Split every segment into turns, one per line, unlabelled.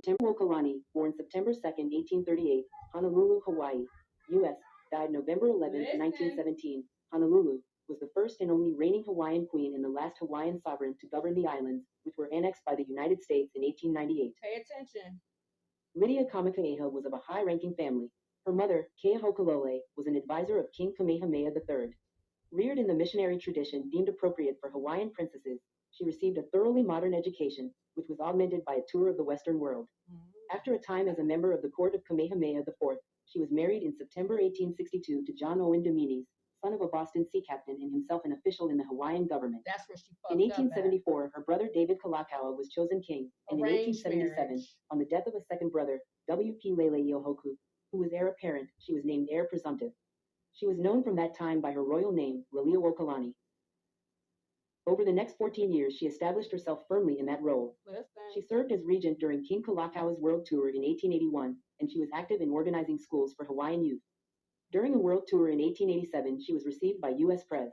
Liliuokalani, born September 2, 1838, Honolulu, Hawaii, U.S., died November 11, 1917. Honolulu was the first and only reigning Hawaiian queen and the last Hawaiian sovereign to govern the islands, which were annexed by the United States in 1898.
Pay attention.
Lydia Kamakaeha was of a high-ranking family. Her mother, Keahokalole, was an advisor of King Kamehameha III. Reared in the missionary tradition deemed appropriate for Hawaiian princesses, she received a thoroughly modern education, which was augmented by a tour of the Western world. After a time as a member of the court of Kamehameha IV, she was married in September 1862 to John Owen Dominguez, son of a Boston sea captain and himself an official in the Hawaiian government.
That's where she
In
fucked up at.
1874, her brother David Kalakaua was chosen king, and in
Arranged
1877,
marriage.
on the death of a second brother, W.P. Liliuokalani, who was heir apparent, she was named heir presumptive. She was known from that time by her royal name, Liliuokalani. Over the next 14 years, she established herself firmly in that role. She served as regent during King Kalakaua's world tour in 1881, and she was active in organizing schools for Hawaiian youth. During a world tour in 1887, she was received by U.S. Pres.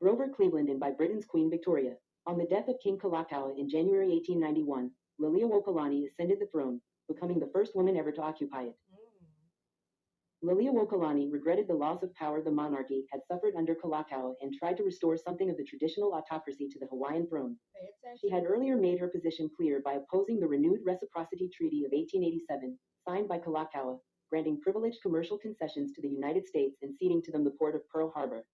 Grover Cleveland and by Britain's Queen Victoria. On the death of King Kalakaua in January 1891, Liliuokalani ascended the throne, becoming the first woman ever to occupy it. Liliuokalani regretted the loss of power the monarchy had suffered under Kalakaua and tried to restore something of the traditional autocracy to the Hawaiian throne. She had earlier made her position clear by opposing the renewed Reciprocity Treaty of 1887, signed by Kalakaua, granting privileged commercial concessions to the United States and ceding to them the port of Pearl Harbor.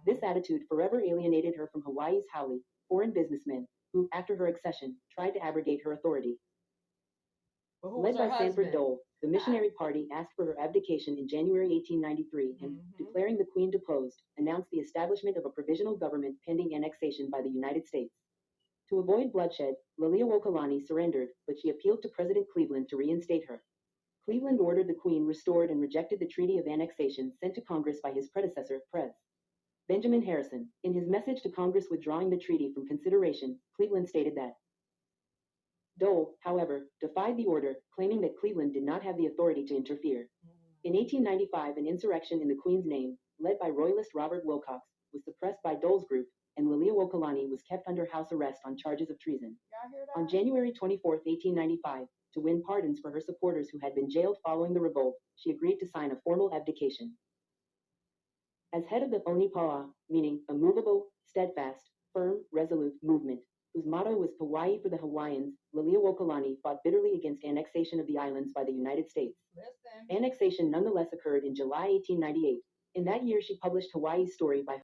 This attitude forever alienated her from Hawaii's haole, foreign businessmen, who, after her accession, tried to abrogate her authority. Led by Sanford Dole, the missionary party asked for her abdication in January 1893 and, declaring the queen deposed, announced the establishment of a provisional government pending annexation by the United States. To avoid bloodshed, Liliuokalani surrendered, but she appealed to President Cleveland to reinstate her. Cleveland ordered the queen restored and rejected the Treaty of Annexation sent to Congress by his predecessor, Pres. Benjamin Harrison. In his message to Congress withdrawing the treaty from consideration, Cleveland stated that Dole, however, defied the order, claiming that Cleveland did not have the authority to interfere. In 1895, an insurrection in the Queen's name, led by Royalist Robert Wilcox, was suppressed by Dole's group, and Liliuokalani was kept under house arrest on charges of treason. On January 24, 1895, to win pardons for her supporters who had been jailed following the revolt, she agreed to sign a formal abdication. As head of the Onipa'a, meaning immovable, steadfast, firm, resolute movement, whose motto was Hawaii for the Hawaiians, Liliuokalani fought bitterly against annexation of the islands by the United States. Annexation nonetheless occurred in July 1898. In that year she published Hawaii's Story by